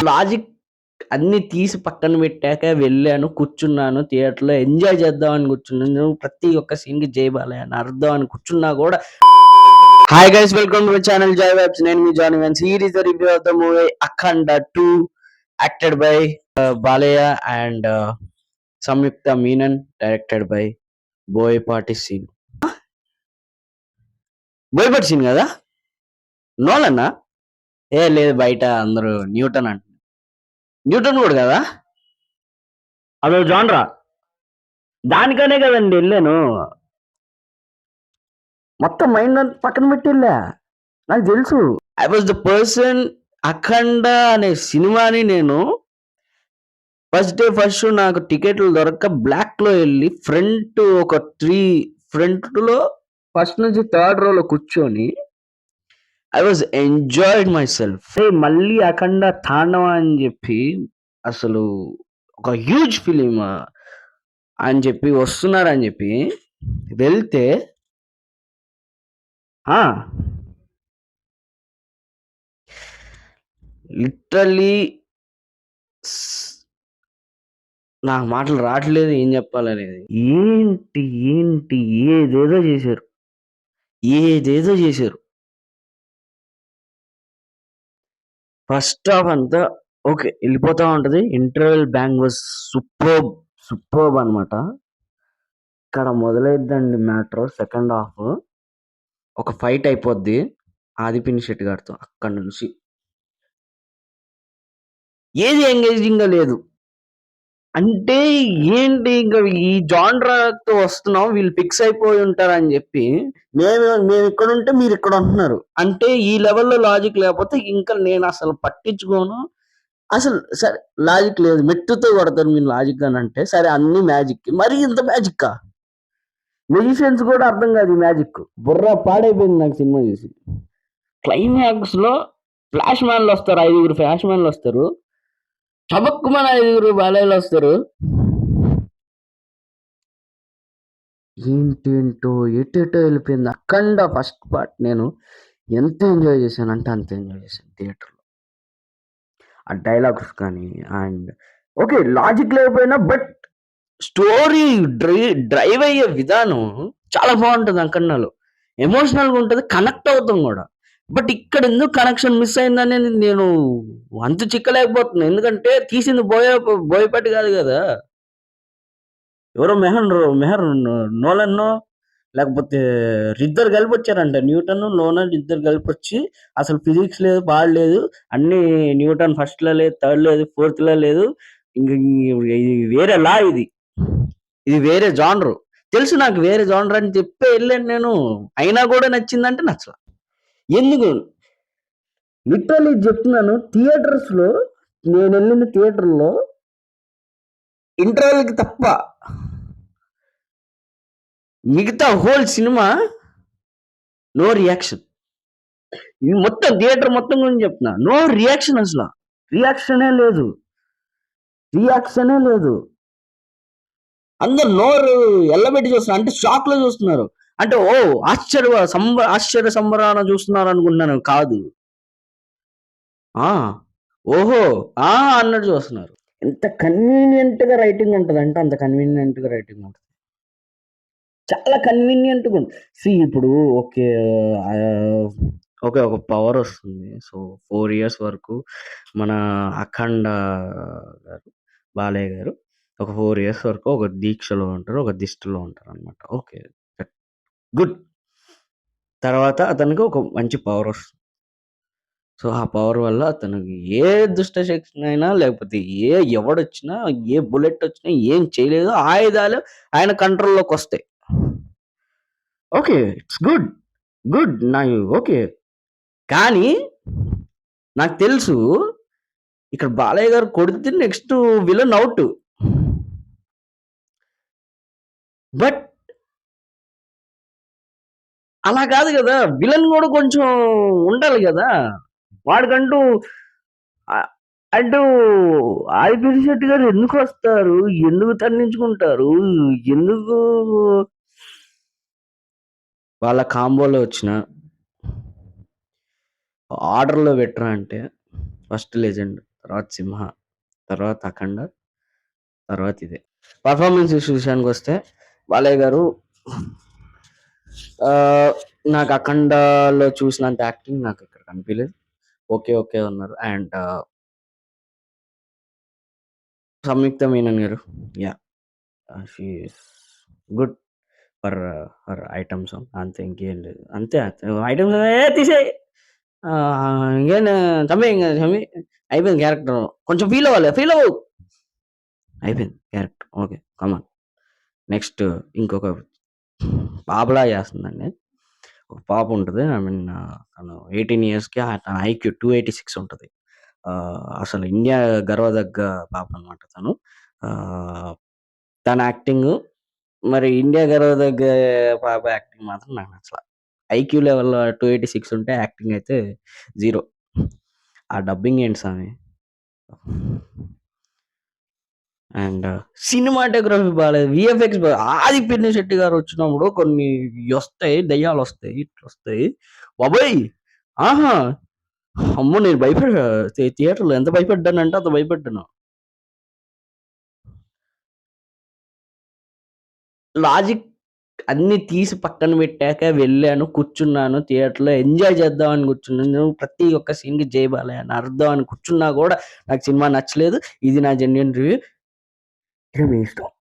Logic అన్నీ తీసి పక్కన పెట్టాక వెళ్ళాను, కూర్చున్నాను థియేటర్‌లో ఎంజాయ్ చేద్దామని కూర్చున్నాను. ప్రతి ఒక్క సీన్‌కి జై బాలయ్య అని అర్థం అని కూర్చున్నా గూడా hi guys, welcome to my channel Joy Vibes. నేను మీ జానీ వెన్స్. Here is the review of the movie Akhanda 2 acted by Balayya and Samyuktha Menon, directed by Boyapati Seenu. Boyapati Seenu కదా? నోలన్నా? లేదు, బయట అందరూ న్యూటన్ అంట. న్యూటన్ కూడా కదా? అదో జాన్రా. దానికనే కదండి వెళ్ళాను. మొత్తం మైండ్ అంతా పక్కన పెట్టి వెళ్ళా. నాకు తెలుసు. I was the person. Akhanda అనే సినిమాని నేను ఫస్ట్ డే ఫస్ట్ షో నాకు టికెట్లు దొరక్క బ్లాక్ లో వెళ్ళి ఫ్రంట్ ఒక 3 ఫ్రంట్ లో ఫస్ట్ నుంచి థర్డ్ రోలో కూర్చొని I was enjoyed my self. మళ్ళీ అఖండ తాండవ అని చెప్పి అసలు ఒక హ్యూజ్ ఫిలిం అని చెప్పి వస్తున్నారని చెప్పి వెళ్తే లిటరలీ నాకు మాటలు రావట్లేదు ఏం చెప్పాలనేది. ఏంటి ఏంటి ఏదేదో చేశారు, ఏదేదో చేశారు. ఫస్ట్ హాఫ్ అంతా ఓకే వెళ్ళిపోతా ఉంటది. ఇంటర్వెల్ బ్యాంగ్ వాజ్ సూపర్బ్ అనమాట. ఇక్కడ మొదలైద్దండి మ్యాటర్. సెకండ్ హాఫ్ ఒక ఫైట్ అయిపోద్ది ఆదిపిని శెట్టి గారితో. అక్కడి నుంచి ఏది ఎంగేజింగ్ గా లేదు. అంటే ఏంటి ఇంకా ఈ జాన్రాతో వస్తున్నాం, వీళ్ళు ఫిక్స్ అయిపోయి ఉంటారని చెప్పి మేము ఇక్కడ ఉంటే మీరు ఇక్కడ ఉంటున్నారు అంటే ఈ లెవెల్లో లాజిక్ లేకపోతే ఇంకా నేను అసలు పట్టించుకోను. అసలు సరే లాజిక్ లేదు, మెట్టుతో కొడతారు మీరు లాజిక్ అని అంటే సరే అన్ని మ్యాజిక్. మరి ఇంత మ్యాజిక్ మెజిషియన్స్ కూడా అర్థం కాదు ఈ మ్యాజిక్. బుర్ర పాడైపోయింది నాకు సినిమా చూసి. క్లైమాక్స్ లో ఫ్లాష్ మ్యాన్లు వస్తారు, 5 ఫ్లాష్ మ్యాన్లు వస్తారు, చబక్కుమని 5 బాలయ్యలు వస్తారు. ఏంటేంటో ఎటేటో వెళ్ళిపోయింది. అఖండ ఫస్ట్ పార్ట్ నేను ఎంత ఎంజాయ్ చేశాను అంటే అంత ఎంజాయ్ చేశాను థియేటర్లో. ఆ డైలాగ్స్ కానీ అండ్ ఓకే లాజిక్ లేకపోయినా బట్ స్టోరీ డ్రైవ్ అయ్యే విధానం చాలా బాగుంటుంది. అఖండలో ఎమోషనల్గా ఉంటుంది, కనెక్ట్ అవుతాం కూడా. బట్ ఇక్కడ ఎందుకు కనెక్షన్ మిస్ అయిందని నేను అంత చిక్కలేకపోతున్నాను. ఎందుకంటే తీసింది బోయపాటి కాదు కదా, ఎవరో మెహర్ నోలన్నో లేకపోతే ఇద్దరు కలిపి వచ్చారంట. న్యూటన్ నోలన్ ఇద్దరు కలిపి వచ్చి అసలు ఫిజిక్స్ లేదు, పాడలేదు, అన్ని న్యూటన్ ఫస్ట్ లో లేదు, థర్డ్ లేదు, ఫోర్త్ లో లేదు, ఇంక ఇది వేరే లా, ఇది వేరే జానరు. తెలుసు నాకు వేరే జానర్ అని చెప్పే వెళ్ళాను నేను. అయినా కూడా నచ్చిందంటే నచ్చల. ఎందుకు లిటరలీ చెప్తున్నాను, థియేటర్స్ లో నేను వెళ్ళిన థియేటర్లో ఇంటర్వెల్కి తప్ప మిగతా హోల్ సినిమా నో రియాక్షన్. ఇది మొత్తం థియేటర్ మొత్తం గురించి చెప్తున్నా, నో రియాక్షన్. అసలు రియాక్షనే లేదు. అందరు నోరు ఎల్లబెట్టి చూస్తున్నారు, అంటే షాక్ లో చూస్తున్నారు. అంటే ఓ ఆశ్చర్య సంబరాన చూస్తున్నారు అనుకుంటున్నాను, కాదు. ఓహో అన్నట్టు చూస్తున్నారు. ఎంత కన్వీనియంట్ గా రైటింగ్ ఉంటుంది అంటే అంత కన్వీనియంట్ గా రైటింగ్ ఉంటుంది. చాలా కన్వీనియంట్గా ఉంటుంది. ఇప్పుడు ఓకే ఒక పవర్ వస్తుంది. సో 4 years వరకు మన అఖండ గారు, బాలయ్య గారు ఒక 4 years వరకు ఒక దీక్షలో ఉంటారు, ఒక దిష్టలో ఉంటారు అనమాట. Okay, good. తర్వాత అతనికి ఒక మంచి పవర్ వస్తుంది. సో ఆ పవర్ వల్ల అతనికి ఏ దుష్ట శక్తి అయినా లేకపోతే ఎవడొచ్చినా, ఏ బుల్లెట్ వచ్చినా ఏం చేయలేదు. ఆయుధాలు ఆయన కంట్రోల్లోకి వస్తాయి. Okay, it's good okay. కానీ నాకు తెలుసు ఇక్కడ బాలయ్య గారు కొడితే నెక్స్ట్ విలన్ అవుట్. బట్ అలా కాదు కదా, విలన్ కూడా కొంచెం ఉండాలి కదా వాడికంటూ. అంటూ ఆదిపిరి శెట్టి గారు ఎందుకు వస్తారు, ఎందుకు తన్నించుకుంటారు, ఎందుకు వాళ్ళ కాంబోలో వచ్చిన ఆర్డర్లో పెట్టరా అంటే ఫస్ట్ లెజెండ్ తర్వాత 'సింహ', తర్వాత 'అఖండ', తర్వాత ఇదే. పర్ఫార్మెన్సెస్ విషయానికొస్తే బాలయ్య గారు ఆహ్, నాకు 'అఖండ'లో చూసినంత యాక్టింగ్ నాకు ఇక్కడ కనిపియలేదు. ఓకే. ఓకే ఉన్నారు. అండ్ సంయుక్త మీనన్ గారు. Yeah! She is good for her item song. అంతే ఇంకేం లేదు. అంతే ఐటెమ్ సాంగ్ తీసేయి. ఇంకేం చంపేయి ఇంగ చంపేయి. అయిపోయింది క్యారెక్టర్. కొంచెం ఫీల్ అవ్వాలి. ఫీల్ అవ్వు. అయిపోయింది character. Okay. Come on. Next ఇంకొక పాపలా చేస్తుందండి. ఒక పాప ఉంటది. ఐ మీన్ తను 18 ఇయర్స్‌కి తన ఐక్యూ 286 ఉంటది. అసలు ఇండియా గర్వదగ్గ పాపనమాట తను. ఆహ్, తన యాక్టింగు మరి ఇండియా గర్వదగ్గ పాప యాక్టింగ్ మాత్రం నాకు నచ్చల. ఐక్యూ లెవెల్‌లో 286 ఉంటే యాక్టింగ్ అయితే 0. ఆ డబ్బింగ్ ఏంటి సామి? అండ్ సినిమాటోగ్రఫీ బాలేదు. వీఎఫ్ఎక్స్ 'ఆది పినిశెట్టి' గారొచ్చినప్పుడు కొన్ని ఇయొస్తాయి. దెయ్యాలొస్తాయి. ఇట్లొస్తాయి. బాబోయ్! ఆహా! అమ్మో! నేను భయపడా థియేటర్‌లో ఎంత భయపడ్డానంటే అంత భయపడ్డాను. లాజిక్ అన్నీ తీసి పక్కన పెట్టాక వెళ్ళాను, కూర్చున్నాను థియేటర్‌లో ఎంజాయ్ చేద్దామని కూర్చున్నాను. ప్రతి ఒక్క సీన్‌కి 'జై బాలయ్య' అని అర్థం అని కూర్చున్నా గూడా నాకు సినిమా నచ్చలేదు. ఇది నా జెన్యూన్ రివ్యూ. ఇది మీ ఇష్టం.